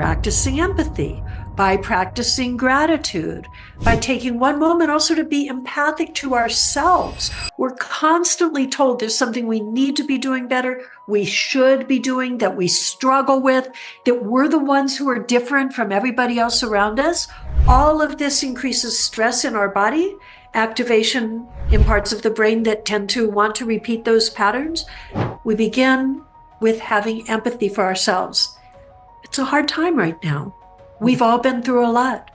practicing empathy, by practicing gratitude, by taking one moment also to be empathic to ourselves. We're constantly told there's something we need to be doing better, we should be doing, that we struggle with, that we're the ones who are different from everybody else around us. All of this increases stress in our body, activation in parts of the brain that tend to want to repeat those patterns. We begin with having empathy for ourselves. It's a hard time right now. We've all been through a lot.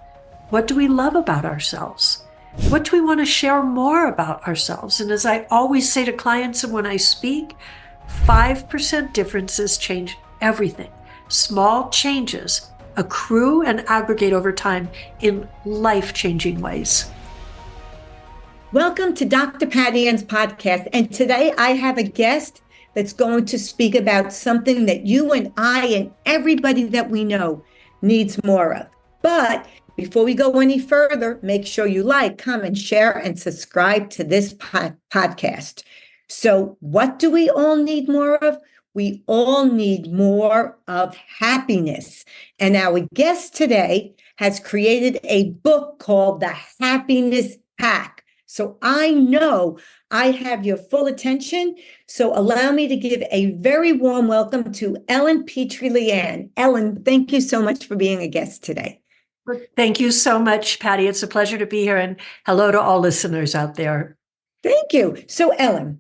What do we love about ourselves? What do we want to share more about ourselves? And as I always say to clients and when I speak, 5% differences change everything. Small changes accrue and aggregate over time in life-changing ways. Welcome to Dr. Patty Ann's podcast. And today I have a guest that's going to speak about something that you and I and everybody that we know needs more of. But before we go any further, make sure you like, comment, share, and subscribe to this podcast. So what do we all need more of? We all need more of happiness. And our guest today has created a book called The Happiness Hack. So I know I have your full attention. So allow me to give a very warm welcome to Ellen Petry Leanne. Ellen, thank you so much for being a guest today. Thank you so much, Patty. It's a pleasure to be here. And hello to all listeners out there. Thank you. So Ellen,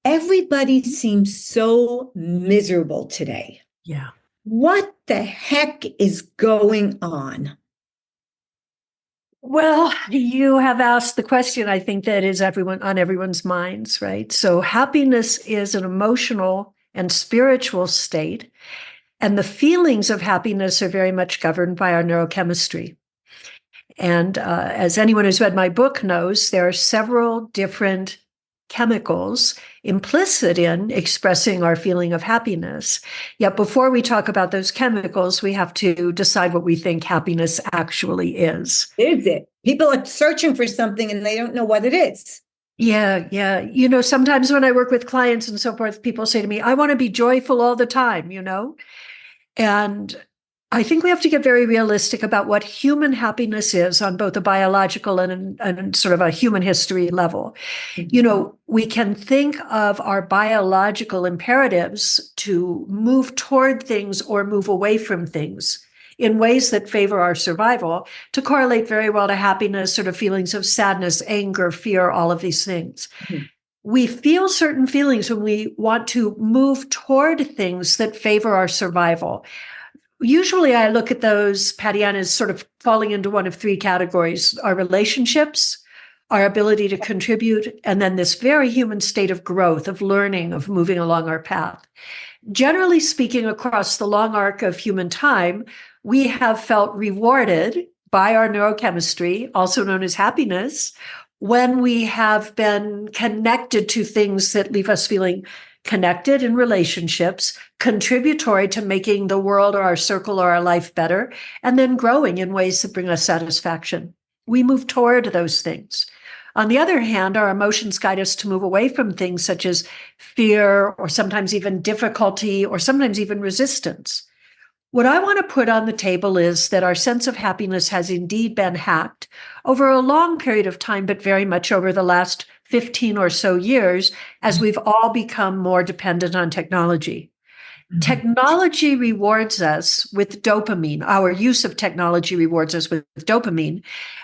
everybody seems so miserable today. Yeah. What the heck is going on? Well, you have asked the question, I think, that is on everyone's minds, right? So happiness is an emotional and spiritual state, and the feelings of happiness are very much governed by our neurochemistry. And as anyone who's read my book knows, there are several different chemicals implicit in expressing our feeling of happiness. Yet before we talk about those chemicals, we have to decide what we think happiness actually is. Is it? People are searching for something and they don't know what it is. Yeah. You know, sometimes when I work with clients and so forth, people say to me, I want to be joyful all the time, you know? And I think we have to get very realistic about what human happiness is on both a biological and sort of a human history level. You know, we can think of our biological imperatives to move toward things or move away from things in ways that favor our survival to correlate very well to happiness, sort of feelings of sadness, anger, fear, all of these things. Mm-hmm. We feel certain feelings when we want to move toward things that favor our survival. Usually I look at those, Patty Ann, as sort of falling into one of three categories: our relationships, our ability to contribute, and then this very human state of growth, of learning, of moving along our path. Generally speaking, across the long arc of human time, we have felt rewarded by our neurochemistry, also known as happiness, when we have been connected to things that leave us feeling connected in relationships, contributory to making the world or our circle or our life better, and then growing in ways that bring us satisfaction. We move toward those things. On the other hand, our emotions guide us to move away from things such as fear, or sometimes even difficulty, or sometimes even resistance. What I want to put on the table is that our sense of happiness has indeed been hacked over a long period of time, but very much over the last 15 or so years, as we've all become more dependent on technology. Mm-hmm. Technology rewards us with dopamine. Our use of technology rewards us with dopamine,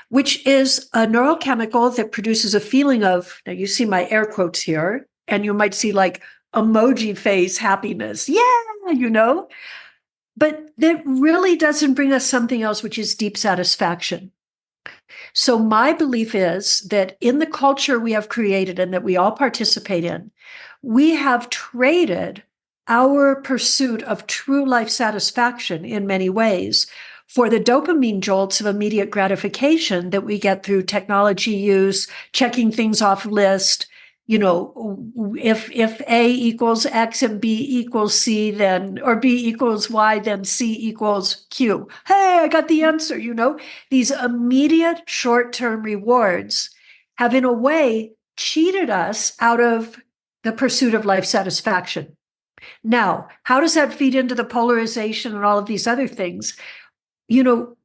which is a neurochemical that produces a feeling of, now you see my air quotes here, and you might see like emoji face happiness. Yeah, you know, but that really doesn't bring us something else, which is deep satisfaction. So my belief is that in the culture we have created and that we all participate in, we have traded our pursuit of true life satisfaction in many ways for the dopamine jolts of immediate gratification that we get through technology use, checking things off list. You know, if A equals X and B equals C, then, or B equals Y, then C equals Q. Hey, I got the answer, you know. These immediate short-term rewards have in a way cheated us out of the pursuit of life satisfaction. Now, how does that feed into the polarization and all of these other things? You know,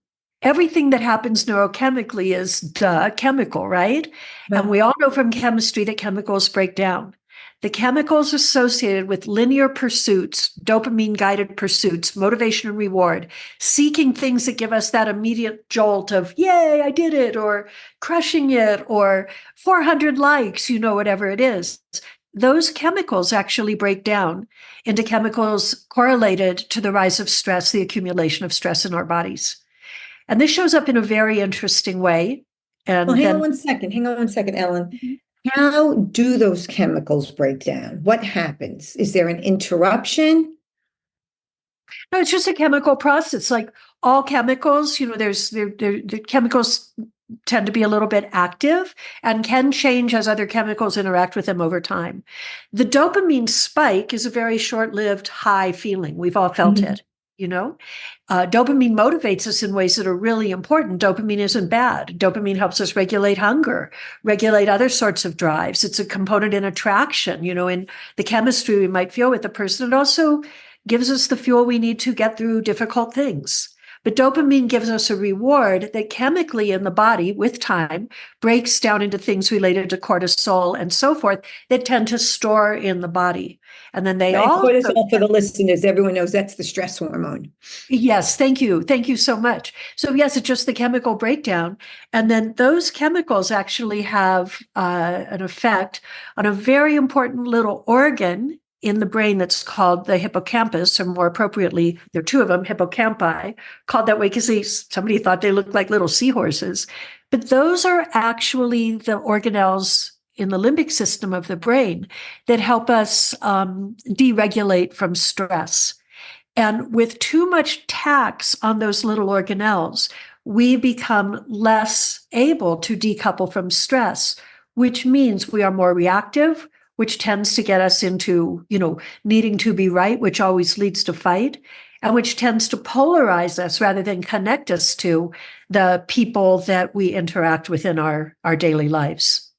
everything that happens neurochemically is chemical, right? Right. And we all know from chemistry that chemicals break down. The chemicals associated with linear pursuits, dopamine guided pursuits, motivation and reward, seeking things that give us that immediate jolt of, yay, I did it, or crushing it, or 400 likes, whatever it is. Those chemicals actually break down into chemicals correlated to the rise of stress, the accumulation of stress in our bodies. And this shows up in a very interesting way. And Well, then, hang on one second, Ellen. How do those chemicals break down? What happens? Is there an interruption? no, it's just a chemical process. Like all chemicals, the chemicals tend to be a little bit active and can change as other chemicals interact with them over time. The dopamine spike is a very short-lived high feeling. We've all felt it, Dopamine motivates us in ways that are really important. Dopamine isn't bad. Dopamine helps us regulate hunger, regulate other sorts of drives. It's a component in attraction, in the chemistry we might feel with the person. It also gives us the fuel we need to get through difficult things. But dopamine gives us a reward that chemically in the body, with time, breaks down into things related to cortisol and so forth that tend to store in the body. And then they also... Cortisol, for the listeners, everyone knows that's the stress hormone. Yes, thank you. Thank you so much. So yes, it's just the chemical breakdown. And then those chemicals actually have an effect on a very important little organ in the brain that's called the hippocampus, or more appropriately, there are two of them, hippocampi, called that way because somebody thought they looked like little seahorses. But those are actually the organelles in the limbic system of the brain that help us deregulate from stress. And with too much tax on those little organelles, we become less able to decouple from stress, which means we are more reactive, which tends to get us into, needing to be right, which always leads to fight, and which tends to polarize us rather than connect us to the people that we interact with in our daily lives.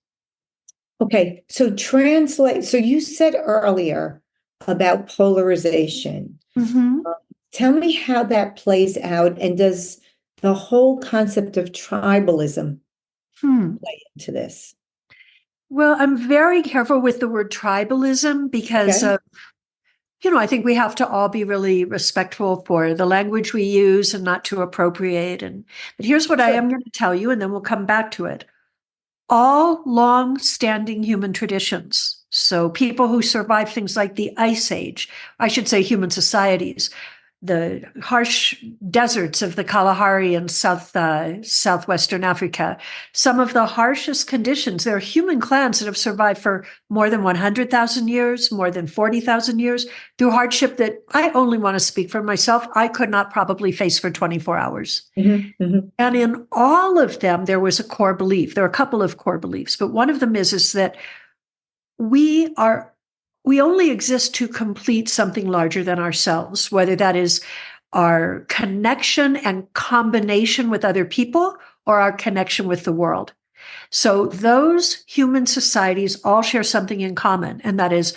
Okay, so you said earlier about polarization. Mm-hmm. Tell me how that plays out, and does the whole concept of tribalism play into this? Well, I'm very careful with the word tribalism because Okay. I think we have to all be really respectful for the language we use and not to appropriate. But here's what I am going to tell you, and then we'll come back to it. All long-standing human traditions, so people who survived things like the Ice Age, I should say human societies, the harsh deserts of the Kalahari in southwestern Africa, some of the harshest conditions. There are human clans that have survived for more than 100,000 years, more than 40,000 years, through hardship that I only want to speak for myself. I could not probably face for 24 hours. Mm-hmm, mm-hmm. And in all of them, there was a core belief. There are a couple of core beliefs, but one of them is that we only exist to complete something larger than ourselves, whether that is our connection and combination with other people or our connection with the world. So those human societies all share something in common, and that is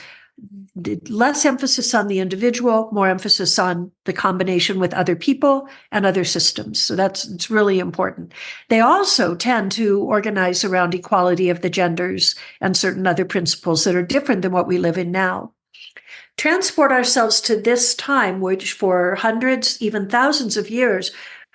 less emphasis on the individual, more emphasis on the combination with other people and other systems. So it's really important. They also tend to organize around equality of the genders and certain other principles that are different than what we live in now. Transport ourselves to this time, which for hundreds, even thousands of years,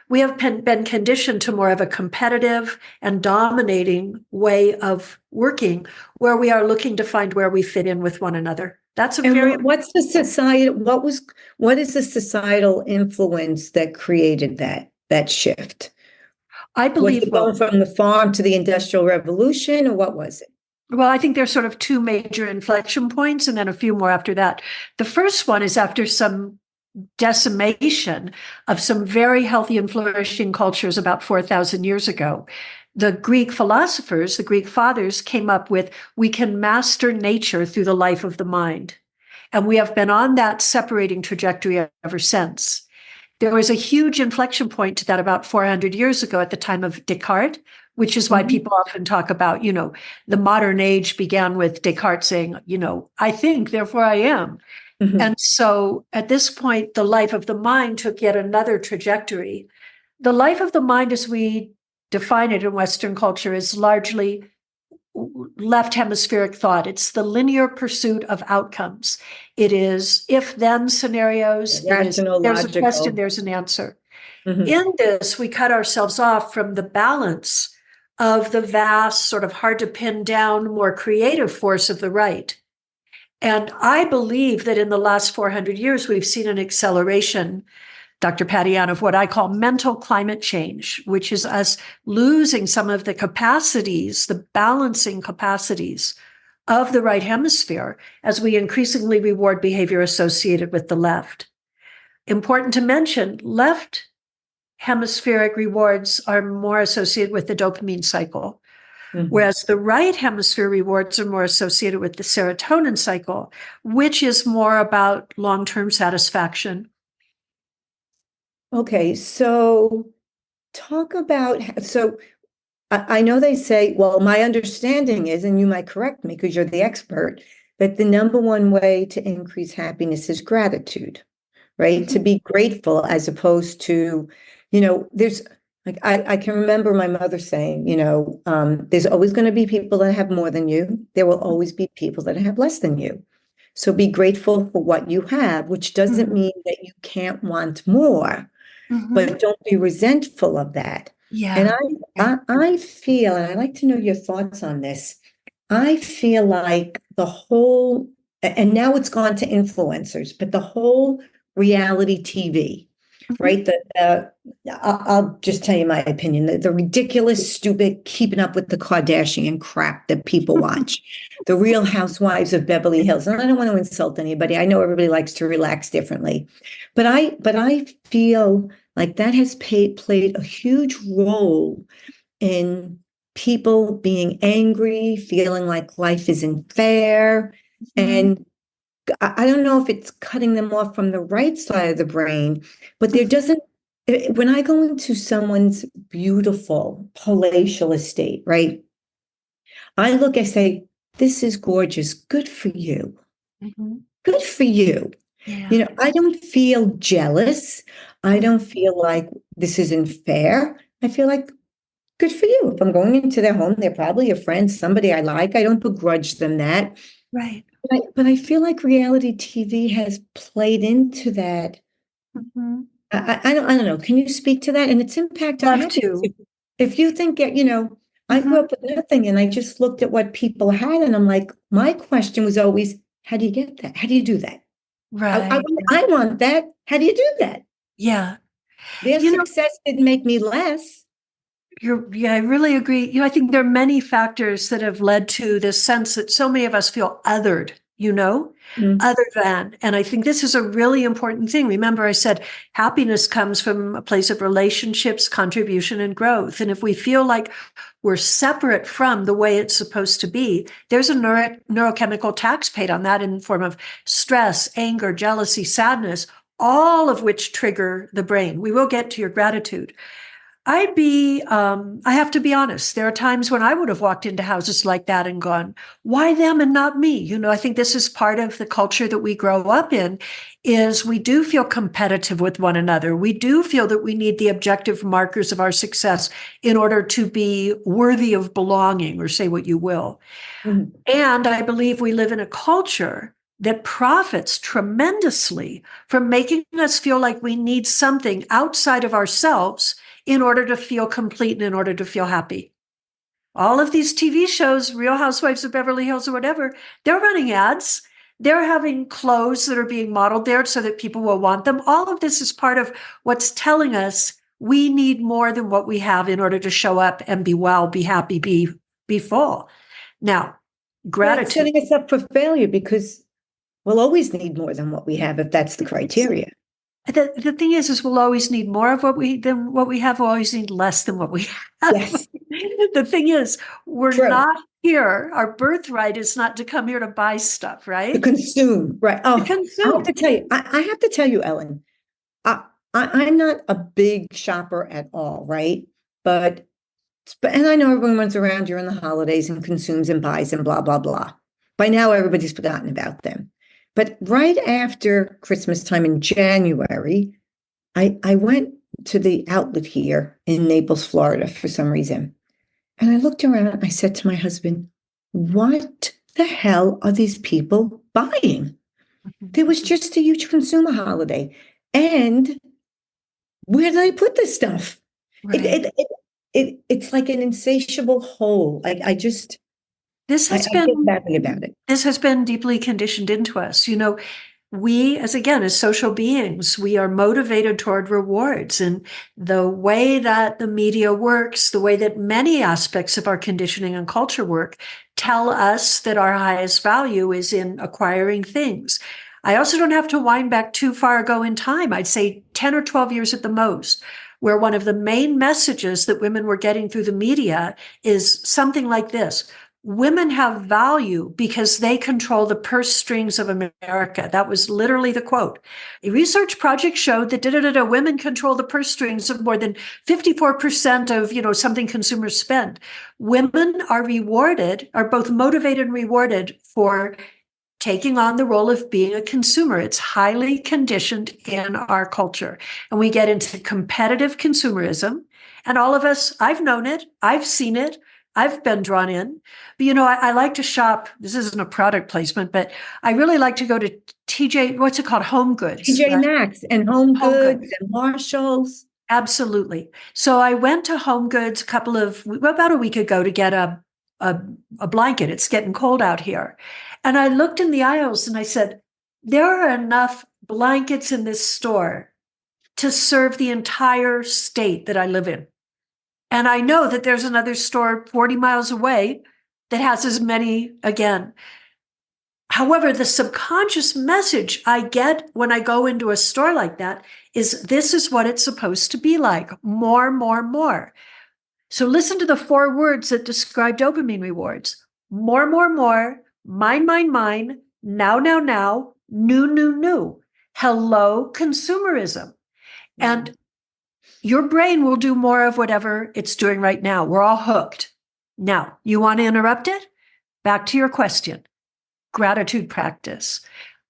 we have been conditioned to more of a competitive and dominating way of working, where we are looking to find where we fit in with one another. That's a very... What's the society? What is the societal influence that created that shift? I believe... Was it going from the farm to the Industrial Revolution, or what was it? Well, I think there's sort of two major inflection points and then a few more after that. The first one is after some decimation of some very healthy and flourishing cultures about 4,000 years ago. The Greek philosophers, the Greek fathers, came up with, we can master nature through the life of the mind. And we have been on that separating trajectory ever since. There was a huge inflection point to that about 400 years ago at the time of Descartes, which is why people often talk about, the modern age began with Descartes saying, I think, therefore I am. Mhm. And so at this point, the life of the mind took yet another trajectory. The life of the mind, as we define it in Western culture, is largely left hemispheric thought. It's the linear pursuit of outcomes. It is if-then scenarios. It is Rational, there's a question, logical. there's an answer. Mhm. In this, we cut ourselves off from the balance of the vast, sort of hard to pin down, more creative force of the right. And I believe that in the last 400 years, we've seen an acceleration, Dr. Patian, of what I call mental climate change, which is us losing some of the capacities, the balancing capacities of the right hemisphere as we increasingly reward behavior associated with the left. Important to mention, left hemispheric rewards are more associated with the dopamine cycle, whereas the right hemisphere rewards are more associated with the serotonin cycle, which is more about long-term satisfaction. Okay, so talk about, so I know they say, well, my understanding is, and you might correct me because you're the expert, that the number one way to increase happiness is gratitude, right? To be grateful as opposed to, there's like, I can remember my mother saying, there's always going to be people that have more than you. There will always be people that have less than you. So be grateful for what you have, which doesn't mean that you can't want more, but don't be resentful of that. And Yeah. I feel, and I'd like to know your thoughts on this. I feel like the whole, and now it's gone to influencers, but the whole reality TV, right? I'll just tell you my opinion. The ridiculous, stupid, keeping up with the Kardashian crap that people watch, the Real Housewives of Beverly Hills. And I don't want to insult anybody. I know everybody likes to relax differently, but I feel like that has played a huge role in people being angry, feeling like life isn't fair. And I don't know if it's cutting them off from the right side of the brain, but there doesn't, when I go into someone's beautiful palatial estate, right? I say, this is gorgeous. Good for you. Good for you. Yeah. I don't feel jealous. I don't feel like this isn't fair. I feel like good for you. If I'm going into their home, they're probably a friend, somebody I like. I don't begrudge them that. Right. But I feel like reality TV has played into that. I don't know. Can you speak to that and its impact on Love happiness? to. If you think, I grew up with nothing and I just looked at what people had and I'm like, my question was always, how do you get that? How do you do that? Right. I want that. How do you do that? Yeah. Their You know, success didn't make me less. I really agree. I think there are many factors that have led to this sense that so many of us feel othered, other than. And I think this is a really important thing. Remember, I said happiness comes from a place of relationships, contribution, and growth. And if we feel like we're separate from the way it's supposed to be, there's a neurochemical tax paid on that in the form of stress, anger, jealousy, sadness, all of which trigger the brain. We will get to your gratitude. I have to be honest. There are times when I would have walked into houses like that and gone, why them and not me? I think this is part of the culture that we grow up in, is we do feel competitive with one another. We do feel that we need the objective markers of our success in order to be worthy of belonging, or say what you will. And I believe we live in a culture that profits tremendously from making us feel like we need something outside of ourselves in order to feel complete and in order to feel happy. All of these TV shows, Real Housewives of Beverly Hills or whatever, they're running ads. They're having clothes that are being modeled there so that people will want them. All of this is part of what's telling us we need more than what we have in order to show up and be well, be happy, be full. Now, gratitude. It's setting us up for failure because we'll always need more than what we have if that's the criteria. The thing is we'll always need more of what we have. We'll always need less than what we have. Yes. The thing is, we're True. not here. Our birthright is not to come here to buy stuff, right? To consume, right? Oh, to consume. I have to tell you, I have to tell you, Ellen, I'm not a big shopper at all, right? But and I know everyone runs around during the holidays and consumes and buys and blah, blah, blah. By now, everybody's forgotten about them. But right after Christmas time in January, I went to the outlet here in Naples, Florida, for some reason. And I looked around, I said to my husband, what the hell are these people buying? There was just a huge consumer holiday. And where do they put this stuff? Right. It's like an insatiable hole. I This has get been badly about it. this has been deeply conditioned into us. We, as social beings, we are motivated toward rewards. And the way that the media works, the way that many aspects of our conditioning and culture work, tell us that our highest value is in acquiring things. I also don't have to wind back too far ago in time. I'd say 10 or 12 years at the most, where one of the main messages that women were getting through the media is something like this: women have value because they control the purse strings of America. That was literally the quote. A research project showed that women control the purse strings of more than 54% of, something consumers spend. Women are both motivated and rewarded for taking on the role of being a consumer. It's highly conditioned in our culture. And we get into competitive consumerism. And all of us, I've known it, I've seen it, I've been drawn in. But, I like to shop. This isn't a product placement, but I really like to go to TJ, what's it called? Home Goods. TJ Right? Maxx and Home Home Goods Goods. and Marshalls. Absolutely. So I went to Home Goods about a week ago to get a blanket. It's getting cold out here. And I looked in the aisles and I said, there are enough blankets in this store to serve the entire state that I live in. And I know that there's another store 40 miles away that has as many again. However, the subconscious message I get when I go into a store like that is this is what it's supposed to be like: more, more, more. So listen to the 4 words that describe dopamine rewards: more, more, more, mine, mine, mine, now, now, now, new, new, new. Hello, consumerism. And your brain will do more of whatever it's doing right now. We're all hooked. Now, you want to interrupt it? Back to your question. Gratitude practice.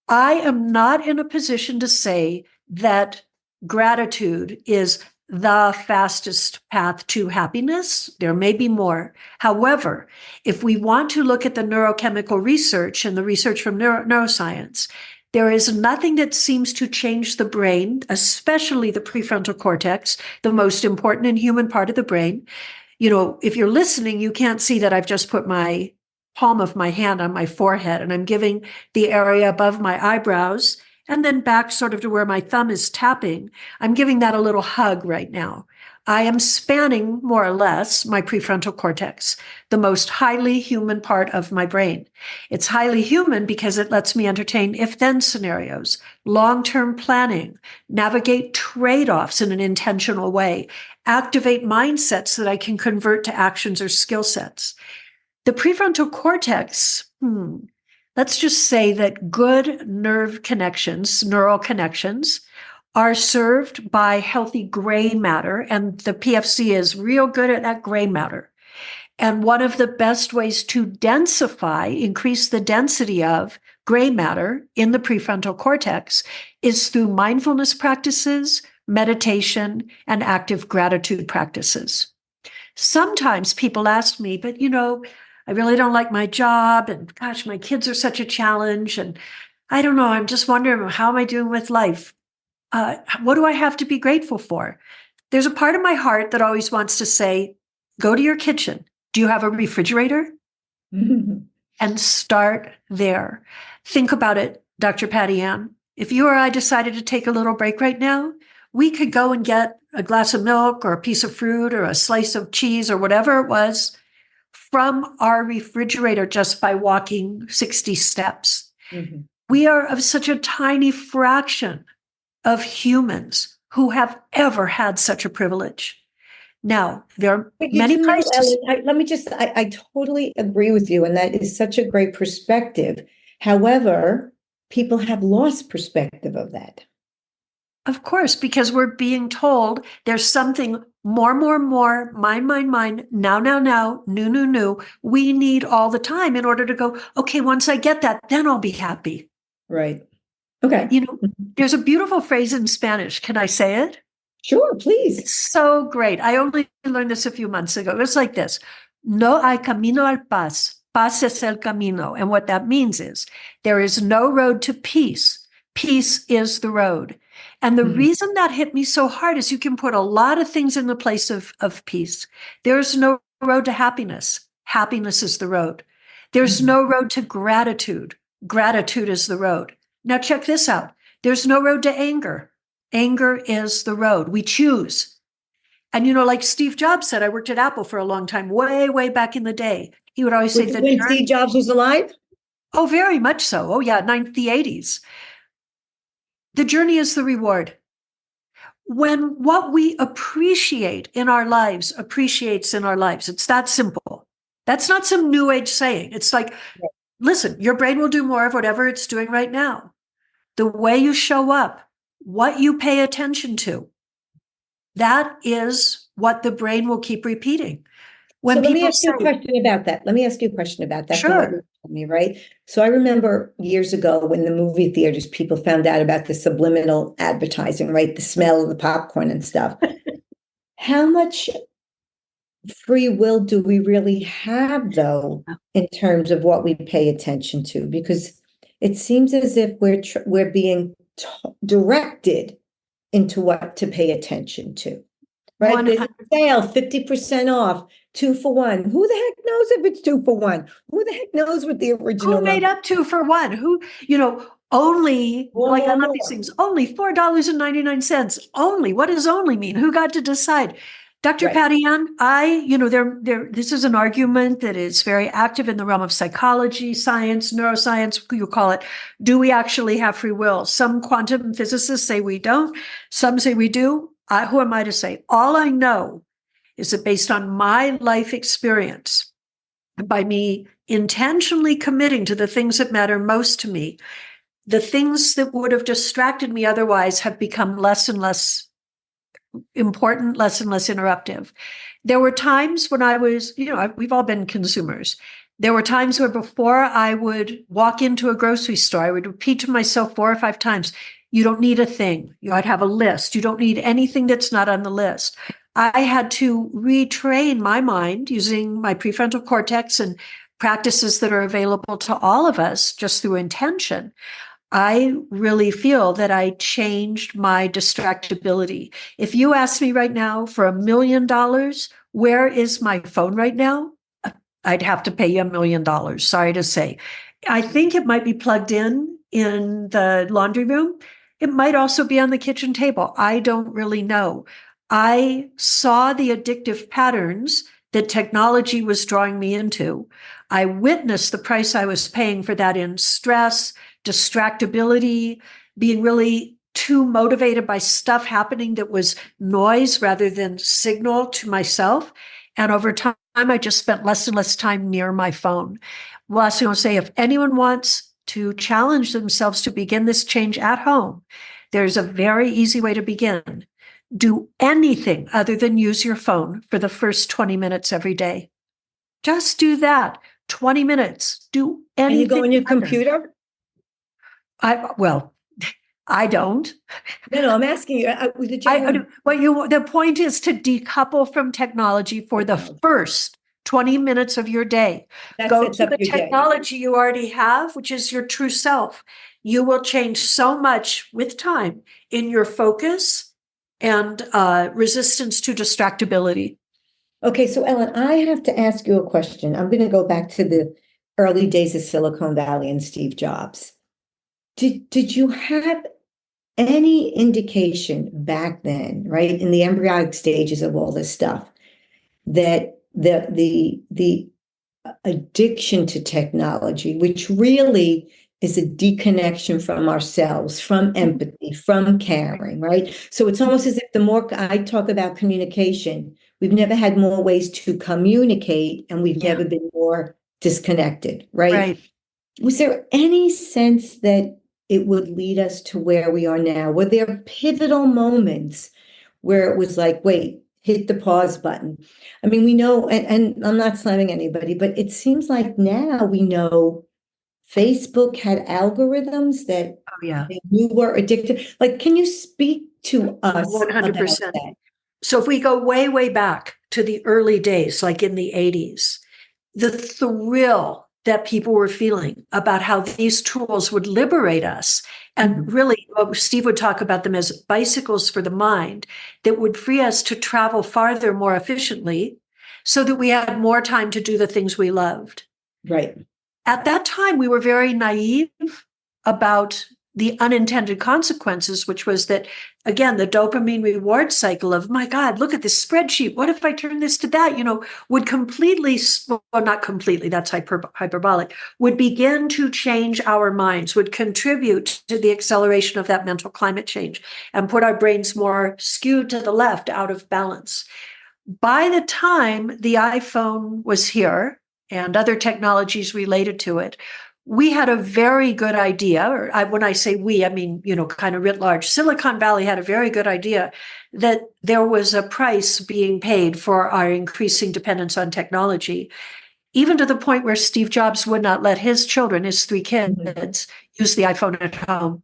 I am not in a position to say that gratitude is the fastest path to happiness. There may be more. However, if we want to look at the neurochemical research and the research from neuroscience, there is nothing that seems to change the brain, especially the prefrontal cortex, the most important and human part of the brain. If you're listening, you can't see that I've just put my palm of my hand on my forehead, and I'm giving the area above my eyebrows and then back sort of to where my thumb is tapping. I'm giving that a little hug right now. I am spanning more or less my prefrontal cortex, the most highly human part of my brain. It's highly human because it lets me entertain if-then scenarios, long-term planning, navigate trade-offs in an intentional way, activate mindsets that I can convert to actions or skill sets. The prefrontal cortex, let's just say that good nerve connections, neural connections, are served by healthy gray matter, and the PFC is real good at that gray matter. And one of the best ways to increase the density of gray matter in the prefrontal cortex is through mindfulness practices, meditation, and active gratitude practices. Sometimes people ask me, but I really don't like my job, and gosh, my kids are such a challenge, and I don't know, I'm just wondering, how am I doing with life? What do I have to be grateful for? There's a part of my heart that always wants to say, go to your kitchen. Do you have a refrigerator? And start there. Think about it, Dr. Patty Ann. If you or I decided to take a little break right now, we could go and get a glass of milk or a piece of fruit or a slice of cheese or whatever it was from our refrigerator just by walking 60 steps. Mm-hmm. We are of such a tiny fraction of humans who have ever had such a privilege. Now, there are many places. Ellen, I totally agree with you, and that is such a great perspective. However, people have lost perspective of that. Of course, because we're being told there's something more, mine, now, new. We need all the time in order to go, okay, once I get that, then I'll be happy. Right. Okay. You know, there's a beautiful phrase in Spanish. Can I say it? Sure, please. It's so great. I only learned this a few months ago. It's like this. No hay camino al paz. Paz es el camino. And what that means is there is no road to peace. Peace is the road. And the reason that hit me so hard is you can put a lot of things in the place of peace. There's no road to happiness. Happiness is the road. There's no road to gratitude. Gratitude is the road. Now check this out. There's no road to anger. Anger is the road. We choose. And, you know, like Steve Jobs said, I worked at Apple for a long time, way, way back in the day. He would always say that. When Steve Jobs was alive? Oh, very much so. Oh, yeah, the 80s. The journey is the reward. When what we appreciate in our lives appreciates in our lives, it's that simple. That's not some new age saying. It's like, listen, your brain will do more of whatever it's doing right now. The way you show up, what you pay attention to, that is what the brain will keep repeating. So let me ask you a question about that. Sure. From what you told me, right? So I remember years ago when the movie theaters, people found out about the subliminal advertising, right? The smell of the popcorn and stuff. How much free will do we really have, though, in terms of what we pay attention to? Because it seems as if we're being directed into what to pay attention to, right? There's a sale, 50% off, 2 for 1. Who the heck knows if it's 2 for 1? Who the heck knows what the original Who made up 2 for 1? Who, you know, only, like I love these things, only $4.99. Only, what does only mean? Who got to decide? Dr. Patty Ann, this is an argument that is very active in the realm of psychology, science, neuroscience, you call it. Do we actually have free will? Some quantum physicists say we don't. Some say we do. Who am I to say? All I know is that based on my life experience, by me intentionally committing to the things that matter most to me, the things that would have distracted me otherwise have become less and less important, less and less interruptive. There were times when I was, we've all been consumers. There were times where before I would walk into a grocery store, I would repeat to myself 4 or 5 times, you don't need a thing. I'd have a list. You don't need anything that's not on the list. I had to retrain my mind using my prefrontal cortex and practices that are available to all of us just through intention. I really feel that I changed my distractibility. If you ask me right now for $1 million, where is my phone right now? I'd have to pay you $1 million. Sorry to say. I think it might be plugged in the laundry room. It might also be on the kitchen table. I don't really know. I saw the addictive patterns that technology was drawing me into. I witnessed the price I was paying for that in stress, distractibility, being really too motivated by stuff happening that was noise rather than signal to myself. And over time, I just spent less and less time near my phone. Last thing I'll say, if anyone wants to challenge themselves to begin this change at home, there's a very easy way to begin. Do anything other than use your phone for the first 20 minutes every day. Just do that. 20 minutes. Do anything. And you go on your computer? I don't. No, I'm asking you. The point is to decouple from technology for the first 20 minutes of your day. Go to the technology you already have, which is your true self. You will change so much with time in your focus and resistance to distractibility. Okay, so Ellen, I have to ask you a question. I'm going to go back to the early days of Silicon Valley and Steve Jobs. Did you have any indication back then, right, in the embryonic stages of all this stuff, that the addiction to technology, which really is a deconnection from ourselves, from empathy, from caring, right? So it's almost as if the more I talk about communication, we've never had more ways to communicate, and we've never been more disconnected, right? Right. Was there any sense that it would lead us to where we are now? Were there pivotal moments where it was like, wait, hit the pause button? I mean, we know, and I'm not slamming anybody, but it seems like now we know Facebook had algorithms that Oh, yeah, they knew were addictive? Like, can you speak to us about 100%. that? So if we go way, way back to the early days, like in the 80s, the thrill that people were feeling about how these tools would liberate us. And really, Steve would talk about them as bicycles for the mind that would free us to travel farther more efficiently so that we had more time to do the things we loved. Right. At that time, we were very naive about the unintended consequences, which was that, again, the dopamine reward cycle of, my God, look at this spreadsheet. What if I turn this to that? Would completely, well, not completely, that's hyperbolic, would begin to change our minds, would contribute to the acceleration of that mental climate change and put our brains more skewed to the left, out of balance. By the time the iPhone was here and other technologies related to it, we had a very good idea, or when I say we, I mean, kind of writ large. Silicon Valley had a very good idea that there was a price being paid for our increasing dependence on technology, even to the point where Steve Jobs would not let his children, his 3 kids, use the iPhone at home.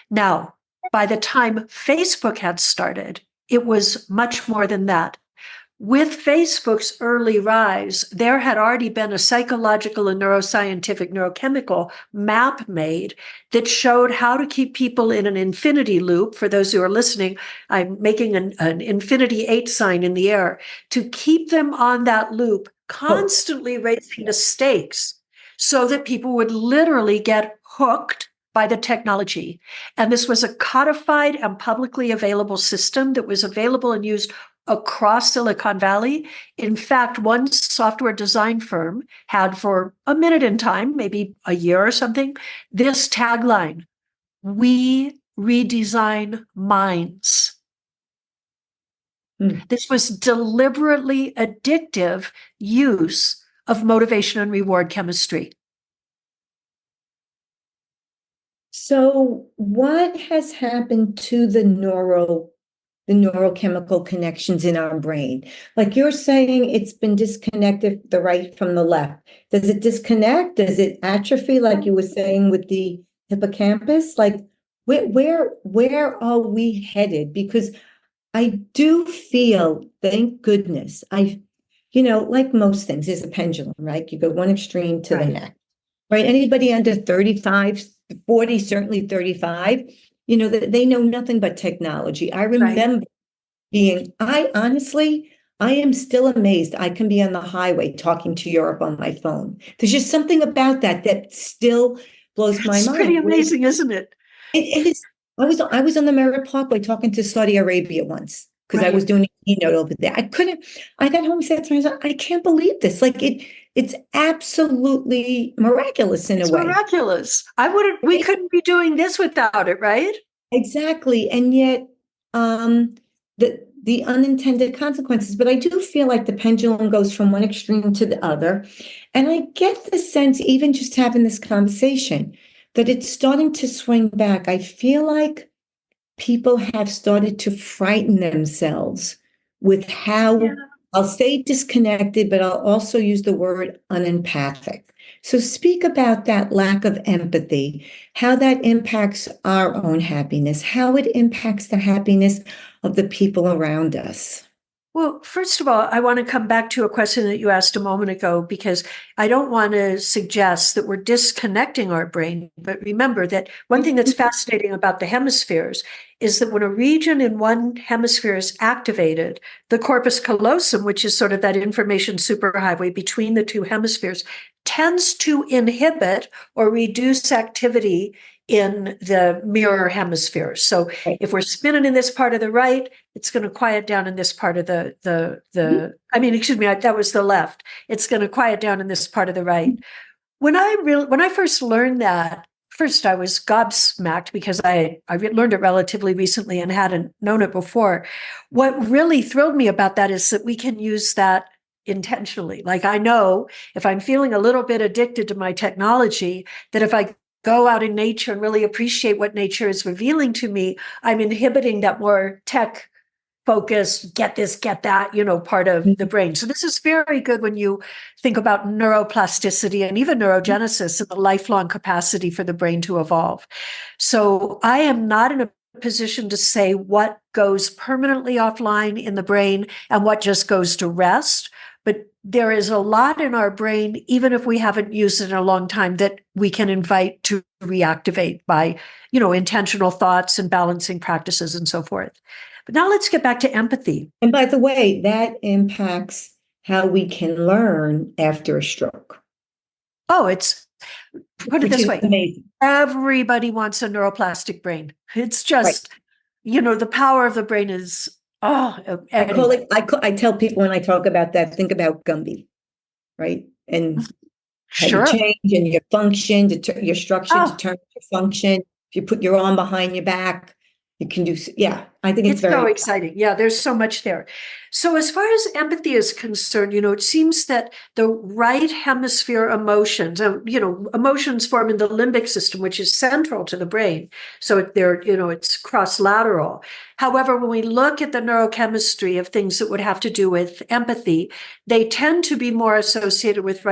Now, by the time Facebook had started, it was much more than that. With Facebook's early rise, there had already been a psychological and neuroscientific neurochemical map made that showed how to keep people in an infinity loop. For those who are listening, I'm making an infinity 8 sign in the air to keep them on that loop, constantly raising the stakes so that people would literally get hooked by the technology. And this was a codified and publicly available system that was available and used across Silicon Valley. In fact, one software design firm had, for a minute in time, maybe a year or something, this tagline: "We redesign minds." This was deliberately addictive use of motivation and reward chemistry. So what has happened to the neurochemical connections in our brain? Like you're saying, it's been disconnected, the right from the left. Does it disconnect? Does it atrophy, like you were saying with the hippocampus? Like where are we headed? Because I do feel, thank goodness, like most things, there's a pendulum, right? You go one extreme to the next, right? Anybody under 35, 40, certainly 35, they know nothing but technology. I remember I am still amazed. I can be on the highway talking to Europe on my phone. There's just something about that still blows my mind. It's pretty amazing, isn't it? It is. I was on the Merritt Parkway talking to Saudi Arabia once because I was doing a keynote over there. I got home and said to myself, I can't believe this. Like it's absolutely miraculous in a way. Miraculous. We couldn't be doing this without it, right? Exactly. And yet, the unintended consequences, but I do feel like the pendulum goes from one extreme to the other. And I get the sense, even just having this conversation, that it's starting to swing back. I feel like people have started to frighten themselves with how, I'll say disconnected, but I'll also use the word unempathic. So speak about that lack of empathy, how that impacts our own happiness, how it impacts the happiness of the people around us. Well, first of all, I want to come back to a question that you asked a moment ago, because I don't want to suggest that we're disconnecting our brain. But remember that one thing that's fascinating about the hemispheres is that when a region in one hemisphere is activated, the corpus callosum, which is sort of that information superhighway between the two hemispheres, tends to inhibit or reduce activity in the mirror hemisphere. So if we're spinning in this part of the right, it's going to quiet down in this part of that was the left. It's going to quiet down in this part of the right. When I first learned that, first I was gobsmacked because I learned it relatively recently and hadn't known it before. What really thrilled me about that is that we can use that intentionally. Like, I know if I'm feeling a little bit addicted to my technology, that if I go out in nature and really appreciate what nature is revealing to me, I'm inhibiting that more tech focus, get this, get that, part of the brain. So this is very good when you think about neuroplasticity and even neurogenesis and the lifelong capacity for the brain to evolve. So I am not in a position to say what goes permanently offline in the brain and what just goes to rest. But there is a lot in our brain, even if we haven't used it in a long time, that we can invite to reactivate by, intentional thoughts and balancing practices and so forth. But now let's get back to empathy. And by the way, that impacts how we can learn after a stroke. Oh, put it this way. Amazing. Everybody wants a neuroplastic brain. It's just, the power of the brain is, anyway. I tell people when I talk about that, think about Gumby, right? And how you change and your function, your structure determines your function. If you put your arm behind your back, you can do, I think it's very so exciting. Yeah, there's so much there. So as far as empathy is concerned, it seems that the right hemisphere emotions, emotions form in the limbic system, which is central to the brain. So it's cross-lateral. However, when we look at the neurochemistry of things that would have to do with empathy, they tend to be more associated with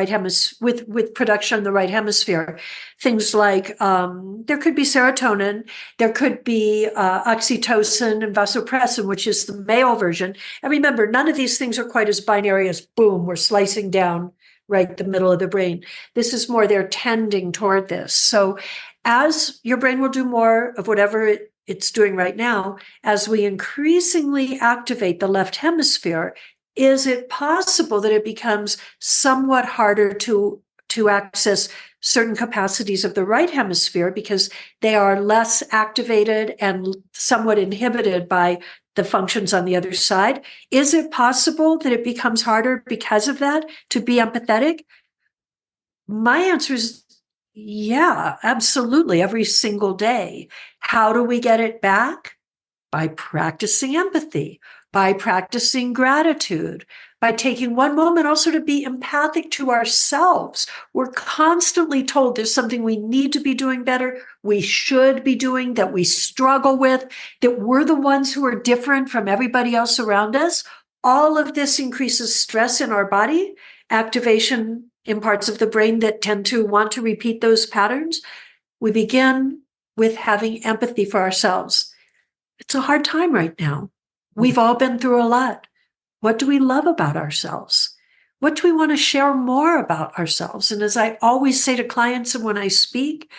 with production in the right hemisphere. Things like there could be serotonin, there could be oxytocin and vasopressin, which is the male version. And remember, none of these things are quite as binary as boom, we're slicing down right the middle of the brain. This is more they're tending toward this. So as your brain will do more of whatever it's doing right now, as we increasingly activate the left hemisphere, is it possible that it becomes somewhat harder to access certain capacities of the right hemisphere because they are less activated and somewhat inhibited by the functions on the other side? Is it possible that it becomes harder because of that to be empathetic? My answer is yeah, absolutely. Every single day. How do we get it back? By practicing empathy, by practicing gratitude, by taking one moment also to be empathic to ourselves. We're constantly told there's something we need to be doing better, we should be doing, that we struggle with, that we're the ones who are different from everybody else around us. All of this increases stress in our body, activation in parts of the brain that tend to want to repeat those patterns. We begin with having empathy for ourselves. It's a hard time right now. We've all been through a lot. What do we love about ourselves? What do we want to share more about ourselves? And as I always say to clients and when I speak,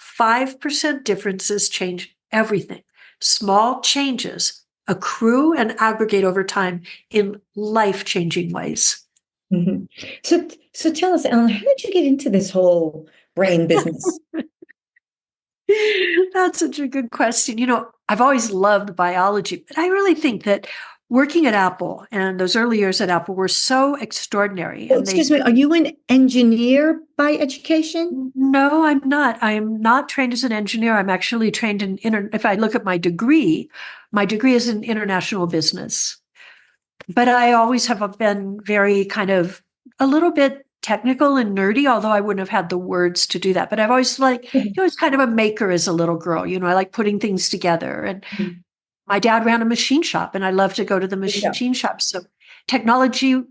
5% differences change everything. Small changes accrue and aggregate over time in life-changing ways. Mm-hmm. So tell us, Ellen, how did you get into this whole brain business? That's such a good question. I've always loved biology, but I really think that working at Apple and those early years at Apple were so extraordinary. Oh, excuse me, are you an engineer by education? No, I'm not. I'm not trained as an engineer. I'm actually trained in, if I look at my degree is in international business. But I always have been very kind of a little bit technical and nerdy, although I wouldn't have had the words to do that. But I've always I was kind of a maker as a little girl. I like putting things together. And my dad ran a machine shop, and I love to go to the machine shop. So technology,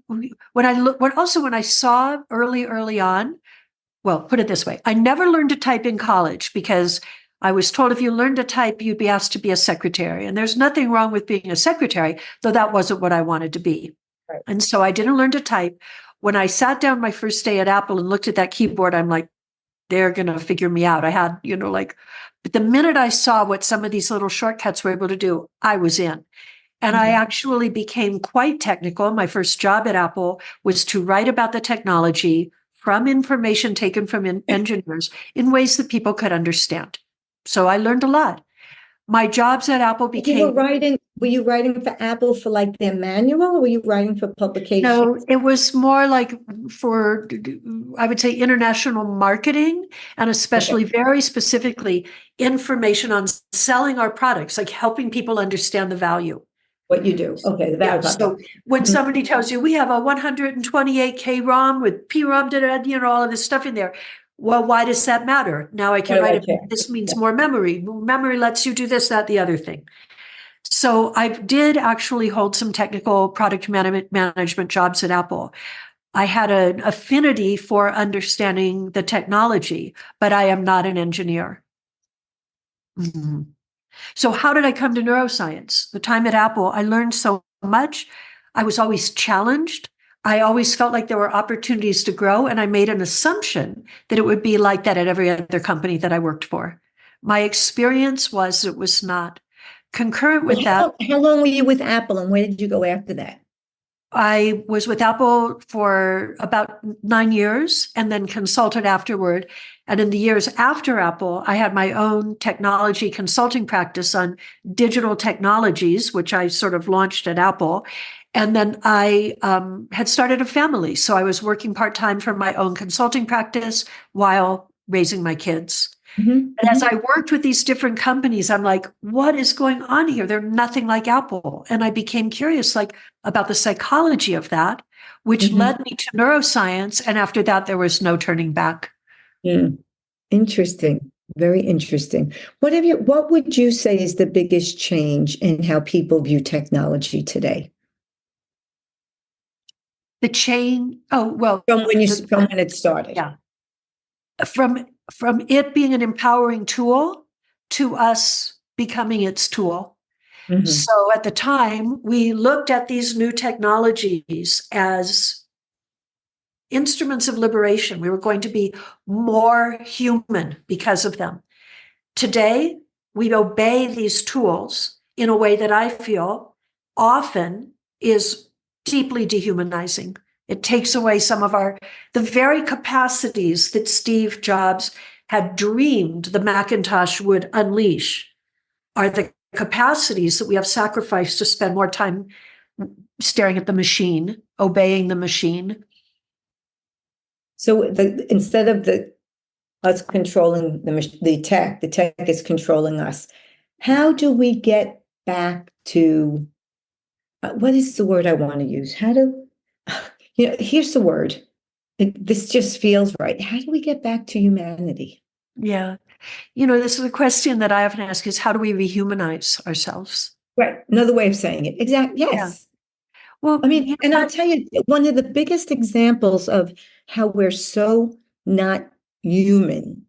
when I saw early on, well, put it this way, I never learned to type in college because I was told if you learned to type, you'd be asked to be a secretary. And there's nothing wrong with being a secretary, though that wasn't what I wanted to be. Right. And so I didn't learn to type. When I sat down my first day at Apple and looked at that keyboard, I'm like, they're going to figure me out. I had, but the minute I saw what some of these little shortcuts were able to do, I was in. And I actually became quite technical. My first job at Apple was to write about the technology from information taken from engineers in ways that people could understand. So I learned a lot. My jobs at Apple became... Were you writing for Apple for like their manual, or were you writing for publications? No, it was more like for, I would say, international marketing, and especially very specifically information on selling our products, like helping people understand the value. What you do. Okay, the value. So when somebody tells you we have a 128K ROM with PROM, all of this stuff in there. Well, why does that matter? Now I can write it. This means more memory. Memory lets you do this, that, the other thing. So I did actually hold some technical product management jobs at Apple. I had an affinity for understanding the technology, but I am not an engineer. Mm-hmm. So how did I come to neuroscience? The time at Apple, I learned so much. I was always challenged. I always felt like there were opportunities to grow, and I made an assumption that it would be like that at every other company that I worked for. My experience was it was not. Concurrent with that, How long were you with Apple, and where did you go after that? I was with Apple for about 9 years and then consulted afterward. And in the years after Apple, I had my own technology consulting practice on digital technologies, which I sort of launched at Apple. And then I had started a family. So I was working part-time for my own consulting practice while raising my kids. Mm-hmm. And as I worked with these different companies, I'm like, what is going on here? They're nothing like Apple. And I became curious, like, about the psychology of that, which Mm-hmm. led me to neuroscience. And after that, there was no turning back. Mm. Interesting. Very interesting. What would you say is the biggest change in how people view technology today? The chain, oh, well, From when it started. yeah, from it being an empowering tool to us becoming its tool. Mm-hmm. So at the time, we looked at these new technologies as instruments of liberation. We were going to be more human because of them. Today, we obey these tools in a way that I feel often is deeply dehumanizing. It takes away some of the very capacities that Steve Jobs had dreamed the Macintosh would unleash are the capacities that we have sacrificed to spend more time staring at the machine, obeying the machine. So instead of us controlling the tech is controlling us. How do we get back to what is the word I want to use? Here's the word. This just feels right. How do we get back to humanity? Yeah. This is a question that I often ask is how do we rehumanize ourselves? Right. Another way of saying it. Exactly. Yeah. Yes. Well, I mean, and I'll tell you, one of the biggest examples of how we're so not human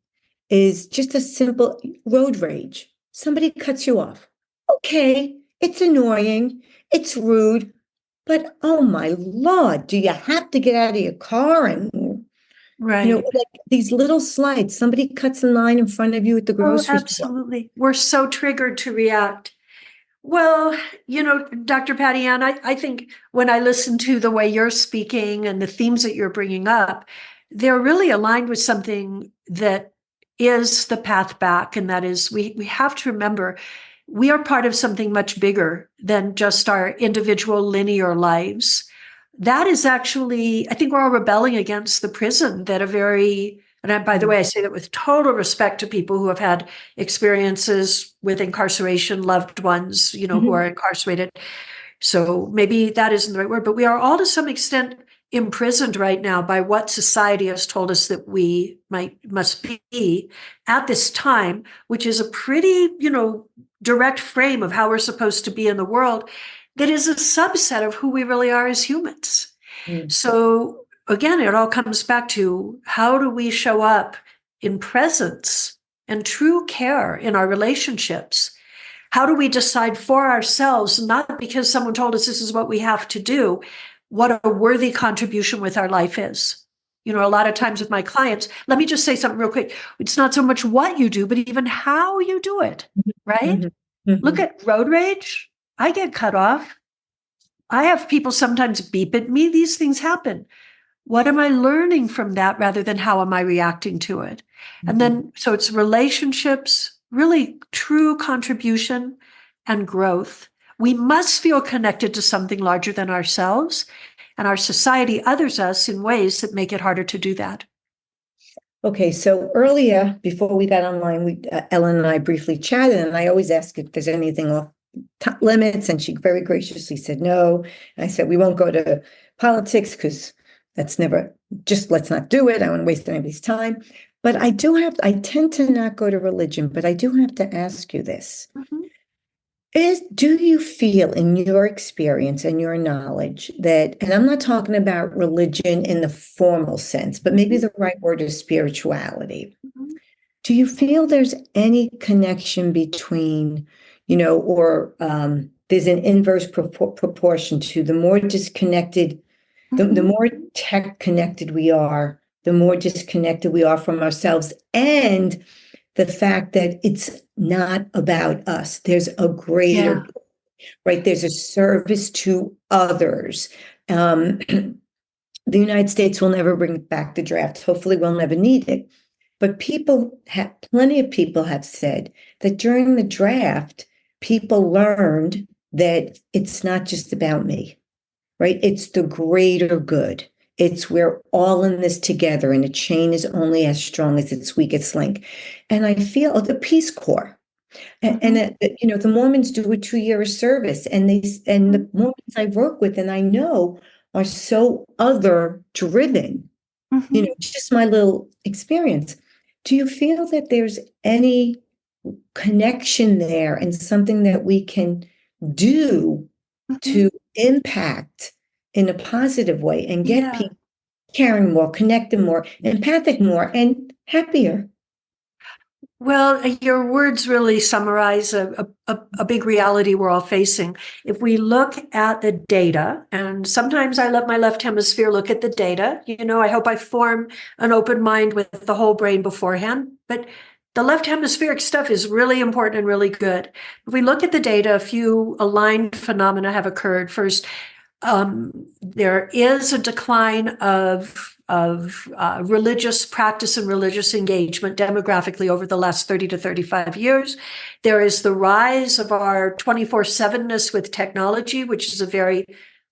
is just a simple road rage. Somebody cuts you off. Okay, it's annoying, it's rude, but oh my Lord, do you have to get out of your car and, right. like these little slides, somebody cuts a line in front of you at the Oh, grocery store. absolutely. We're so triggered to react. Well, Dr. Patty Ann, I think when I listen to the way you're speaking and the themes that you're bringing up, they're really aligned with something that is the path back. And that is we have to remember we are part of something much bigger than just our individual linear lives. That is actually, I think we're all rebelling against the prison that and by the way, I say that with total respect to people who have had experiences with incarceration, loved ones, who are incarcerated. So maybe that isn't the right word, but we are all to some extent imprisoned right now by what society has told us that we must be at this time, which is a pretty, direct frame of how we're supposed to be in the world that is a subset of who we really are as humans. Mm. So again, it all comes back to how do we show up in presence and true care in our relationships? How do we decide for ourselves, not because someone told us this is what we have to do, what a worthy contribution with our life is? A lot of times with my clients, let me just say something real quick. It's not so much what you do, but even how you do it, right? Mm-hmm. Mm-hmm. Look at road rage. I get cut off. I have people sometimes beep at me. These things happen. What am I learning from that rather than how am I reacting to it? And then, so it's relationships, really true contribution and growth. We must feel connected to something larger than others, and our society others us in ways that make it harder to do that. Okay, so earlier, before we got online, Ellen and I briefly chatted, and I always ask if there's anything off limits, and she very graciously said no. And I said, we won't go to politics because let's not do it. I don't want to waste anybody's time. But I tend to not go to religion, but I do have to ask you this. Mm-hmm. Do you feel in your experience and your knowledge that, and I'm not talking about religion in the formal sense, but maybe the right word is spirituality. Mhm. Do you feel there's any connection between, or there's an inverse proportion to the more disconnected, the Mhm. more tech connected we are, the more disconnected we are from ourselves, and the fact that it's not about us. There's a greater, Yeah. right? There's a service to others. The United States will never bring back the draft. Hopefully, we'll never need it. But plenty of people have said that during the draft, people learned that it's not just about me, right? It's the greater good. It's we're all in this together, and a chain is only as strong as its weakest link. And I feel the Peace Corps, Mhm. the Mormons do a 2 year service, and the Mormons I work with and I know are so other driven. Mhm. Just my little experience. Do you feel that there's any connection there and something that we can do Mhm. to impact in a positive way and get Yeah. people caring more, connected more, empathic more, and happier? Well, your words really summarize a big reality we're all facing. If we look at the data, and sometimes I let my left hemisphere look at the data, I hope I form an open mind with the whole brain beforehand, but the left hemispheric stuff is really important and really good. If we look at the data, a few aligned phenomena have occurred. First, there is a decline of religious practice and religious engagement demographically over the last 30 to 35 years. There is the rise of our 24/7-ness with technology, which is a very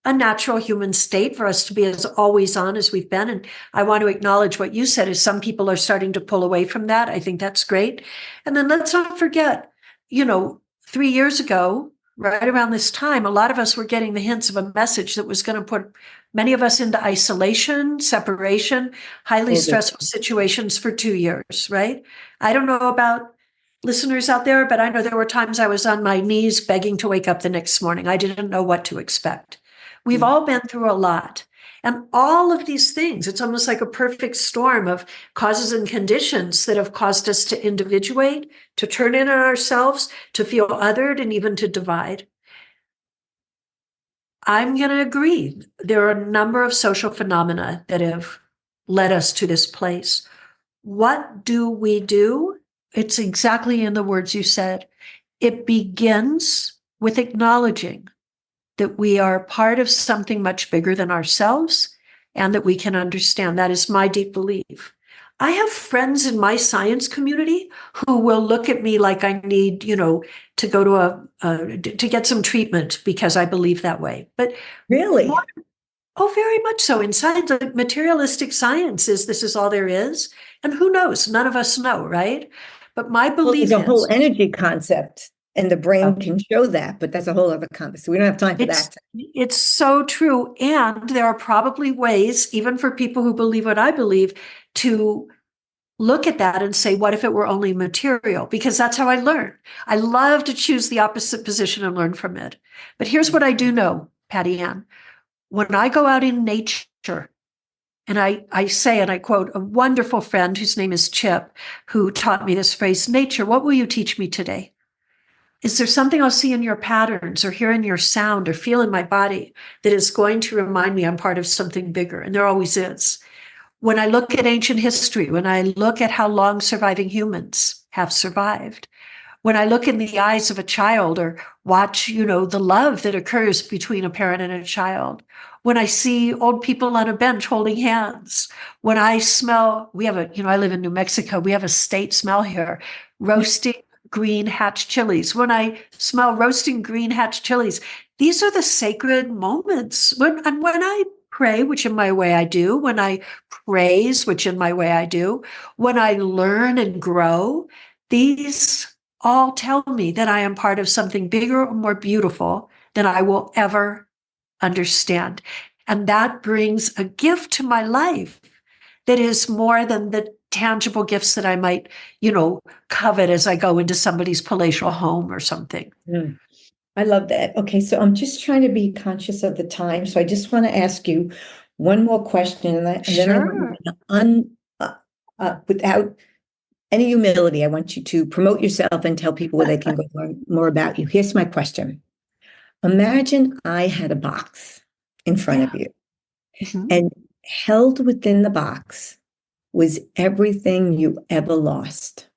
unnatural human state for us to be as always on as we've been. And I want to acknowledge what you said is some people are starting to pull away from that. I think that's great. And then let's not forget, 3 years ago, right around this time, a lot of us were getting the hints of a message that was going to put many of us into isolation, separation, highly Totally. stressful situations for 2 years, right? I don't know about listeners out there, but I know there were times I was on my knees begging to wake up the next morning. I didn't know what to expect. We've all been through a lot. And all of these things, it's almost like a perfect storm of causes and conditions that have caused us to individuate, to turn in on ourselves, to feel othered, and even to divide. I'm going to agree. There are a number of social phenomena that have led us to this place. What do we do? It's exactly in the words you said. It begins with acknowledging that we are part of something much bigger than ourselves and that we can understand. That is my deep belief. I have friends in my science community who will look at me like I need, to go to get some treatment because I believe that way. But more, Really? oh, very much so. In science, materialistic science is this is all there is. And who knows? None of us know, right? But my Well, there's belief a whole is, energy concept, and the brain can show that, but that's a whole other conversation. We don't have time for It's that. it's so true. And there are probably ways, even for people who believe what I believe, to look at that and say, what if it were only material? Because that's how I learn. I love to choose the opposite position and learn from it. But here's what I do know, Patty Ann. When I go out in nature, and I say, and I quote, a wonderful friend whose name is Chip, who taught me this phrase, nature, what will you teach me today? Is there something I'll see in your patterns or hear in your sound or feel in my body that is going to remind me I'm part of something bigger? And there always is. When I look at ancient history, when I look at how long surviving humans have survived, when I look in the eyes of a child or watch, the love that occurs between a parent and a child, when I see old people on a bench holding hands, when I smell, I live in New Mexico, we have a state smell here, roasting green hatch chilies. When I smell roasting green hatch chilies, these are the sacred moments. When I pray, which in my way I do, when I praise, which in my way I do, when I learn and grow, these all tell me that I am part of something bigger or more beautiful than I will ever understand. And that brings a gift to my life that is more than the tangible gifts that I might, covet as I go into somebody's palatial home or something. Mm. I love that. Okay, so I'm just trying to be conscious of the time. So I just want to ask you one more question, and then I want Sure. you to without any humility, I want you to promote yourself and tell people where they can go learn more about you. Here's my question. Imagine I had a box in front Yeah. of you, Mhm. and held within the box was everything you ever lost,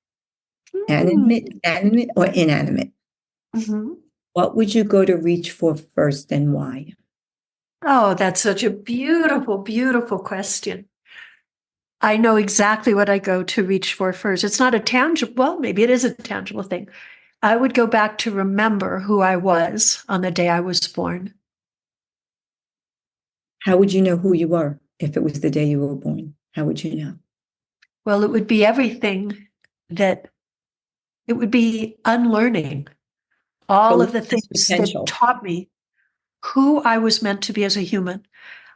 Mm. animate or inanimate. Mhm. What would you go to reach for first and why? Oh, that's such a beautiful, beautiful question. I know exactly what I go to reach for first. It's not a tangible, well, maybe it is a tangible thing. I would go back to remember who I was on the day I was born. How would you know who you were if it was the day you were born? How would you know? Well, it would be everything that it would be unlearning all of the Tremendous things that potential. taught me who I was meant to be as a human.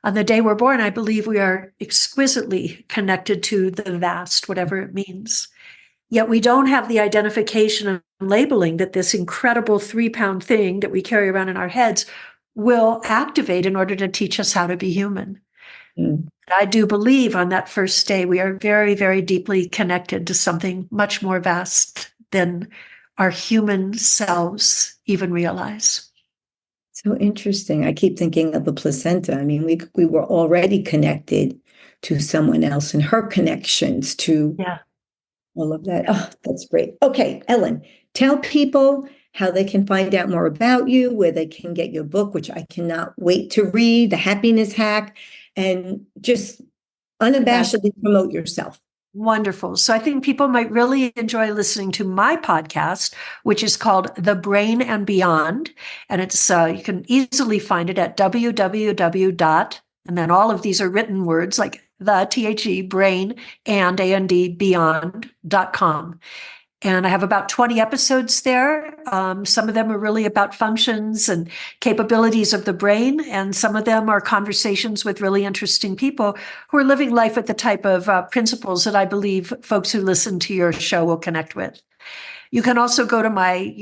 On the day we're born, I believe we are exquisitely connected to the vast, whatever it means. Yet we don't have the identification and labeling that this incredible 3-pound thing that we carry around in our heads will activate in order to teach us how to be human. Mm. I do believe on that first day, we are very, very deeply connected to something much more vast than our human selves even realize. So interesting. I keep thinking of the placenta. I mean, we were already connected to someone else and her connections to Yeah. all of that. Oh, that's great. Okay, Ellen, tell people how they can find out more about you, where they can get your book, which I cannot wait to read, The Happiness Hack, and just That's unabashedly promote yourself. wonderful. So I think people might really enjoy listening to my podcast, which is called The Brain and Beyond. And it's you can easily find it at www dot, and then all of these are written words like the THE brain and beyond.com. And I have about 20 episodes there. Some of them are really about functions and capabilities of the brain, and some of them are conversations with really interesting people who are living life with the type of principles that I believe folks who listen to your show will connect with. You can also go to my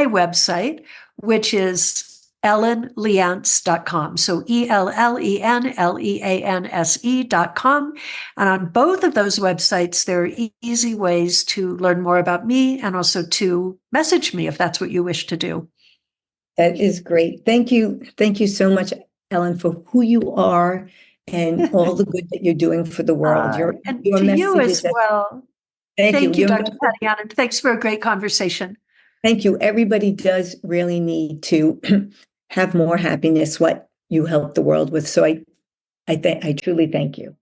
website, which is ellenleanse.com. So ELLENLEANSE.com. And on both of those websites, there are easy ways to learn more about me and also to message me if that's what you wish to do. That is great. Thank you. Thank you so much, Ellen, for who you are and all the good that you're doing for the world. And Your to you message is as well. thank you. Thank you, Your Dr. message, Patty Ann, and thanks for a great conversation. thank you. Everybody does really need to have more happiness, what you help the world with. So I truly thank you.